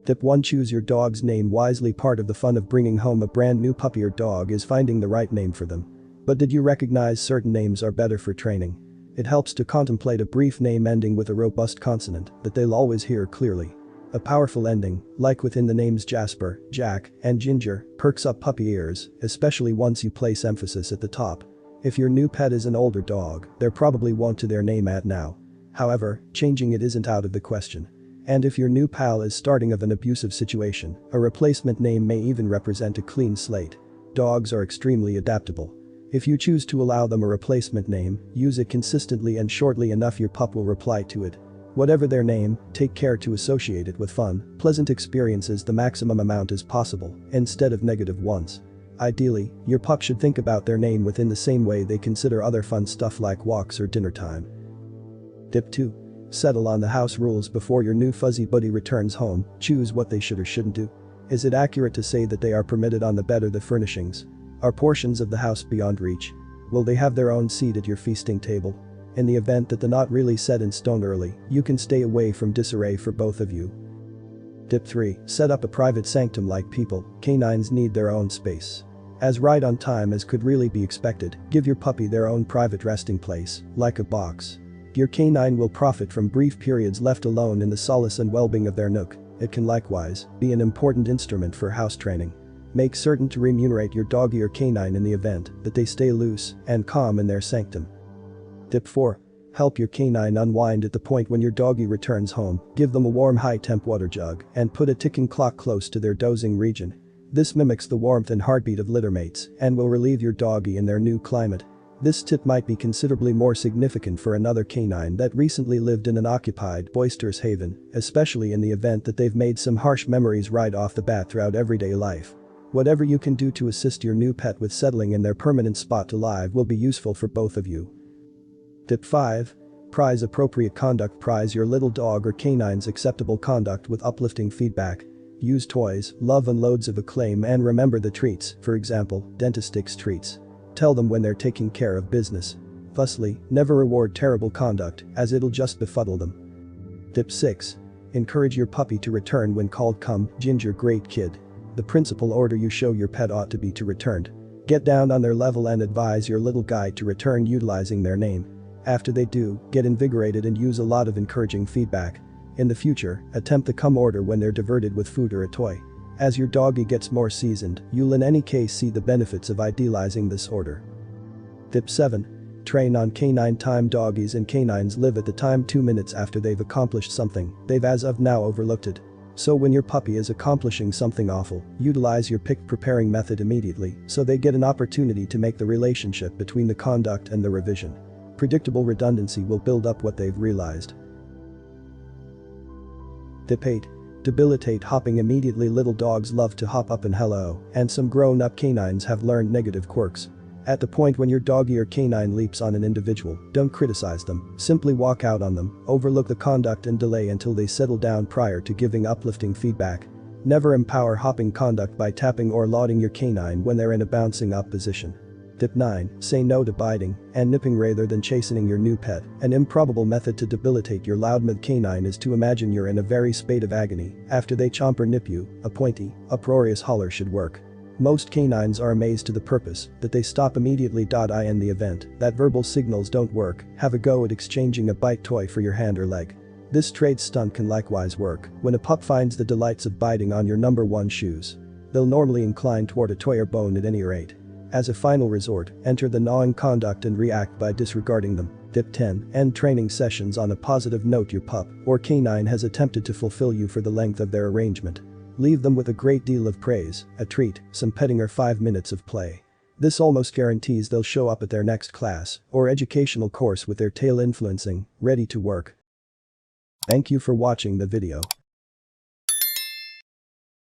Tip 1. Choose your dog's name wisely. Part of the fun of bringing home a brand new puppy or dog is finding the right name for them. But did you recognize certain names are better for training? It helps to contemplate a brief name ending with a robust consonant that they'll always hear clearly. A powerful ending, like within the names Jasper, Jack, and Ginger, perks up puppy ears, especially once you place emphasis at the top. If your new pet is an older dog, they're probably wont to their name at now. However, changing it isn't out of the question. And if your new pal is starting of an abusive situation, a replacement name may even represent a clean slate. Dogs are extremely adaptable. If you choose to allow them a replacement name, use it consistently and shortly enough your pup will reply to it. Whatever their name, take care to associate it with fun, pleasant experiences the maximum amount as possible, instead of negative ones. Ideally, your pup should think about their name within the same way they consider other fun stuff like walks or dinner time. Tip 2. Settle on the house rules before your new fuzzy buddy returns home. Choose what they should or shouldn't do. Is it accurate to say that they are permitted on the bed or the furnishings? Are portions of the house beyond reach? Will they have their own seat at your feasting table? In the event that they're not really set in stone early, you can stay away from disarray for both of you. Tip 3. Set up a private sanctum. Like people, canines need their own space. As right on time as could really be expected, give your puppy their own private resting place, like a box. Your canine will profit from brief periods left alone in the solace and well-being of their nook. It can likewise be an important instrument for house training. Make certain to remunerate your doggy or canine in the event that they stay loose and calm in their sanctum. Tip 4. Help your canine unwind at the point when your doggy returns home. Give them a warm high-temp water jug and put a ticking clock close to their dozing region. This mimics the warmth and heartbeat of littermates and will relieve your doggy in their new climate. This tip might be considerably more significant for another canine that recently lived in an occupied, boisterous haven, especially in the event that they've made some harsh memories right off the bat throughout everyday life. Whatever you can do to assist your new pet with settling in their permanent spot alive will be useful for both of you. Tip 5. Prize appropriate conduct. Prize your little dog or canine's acceptable conduct with uplifting feedback. Use toys, love and loads of acclaim, and remember the treats, for example, Dentistix treats. Tell them when they're taking care of business. Thusly, never reward terrible conduct, as it'll just befuddle them. Tip 6. Encourage your puppy to return when called. Come, Ginger, great kid. The principal order you show your pet ought to be to return. Get down on their level and advise your little guy to return utilizing their name. After they do, get invigorated and use a lot of encouraging feedback. In the future, attempt the come order when they're diverted with food or a toy. As your doggy gets more seasoned, you'll in any case see the benefits of idealizing this order. Tip 7. Train on canine time. Doggies and canines live at the time 2 minutes after they've accomplished something they've as of now overlooked it. So when your puppy is accomplishing something awful, utilize your pick preparing method immediately so they get an opportunity to make the relationship between the conduct and the revision. Predictable redundancy will build up what they've realized. Tip 8. Debilitate hopping immediately. Little dogs love to hop up and hello, and some grown-up canines have learned negative quirks. At the point when your doggy or canine leaps on an individual, don't criticize them, simply walk out on them, overlook the conduct and delay until they settle down prior to giving uplifting feedback. Never empower hopping conduct by tapping or lauding your canine when they're in a bouncing up position. Tip 9. Say no to biting and nipping rather than chastening your new pet. An improbable method to debilitate your loudmouth canine is to imagine you're in a very spate of agony after they chomp or nip you. A pointy, uproarious holler should work. Most canines are amazed to the purpose that they stop immediately. In the event that verbal signals don't work, have a go at exchanging a bite toy for your hand or leg. This trade stunt can likewise work when a pup finds the delights of biting on your number 1 shoes. They'll normally incline toward a toy or bone at any rate. As a final resort, enter the gnawing conduct and react by disregarding them. Tip 10. End training sessions on a positive note. Your pup or canine has attempted to fulfill you for the length of their arrangement. Leave them with a great deal of praise, a treat, some petting or 5 minutes of play. This almost guarantees they'll show up at their next class or educational course with their tail influencing, ready to work. Thank you for watching the video.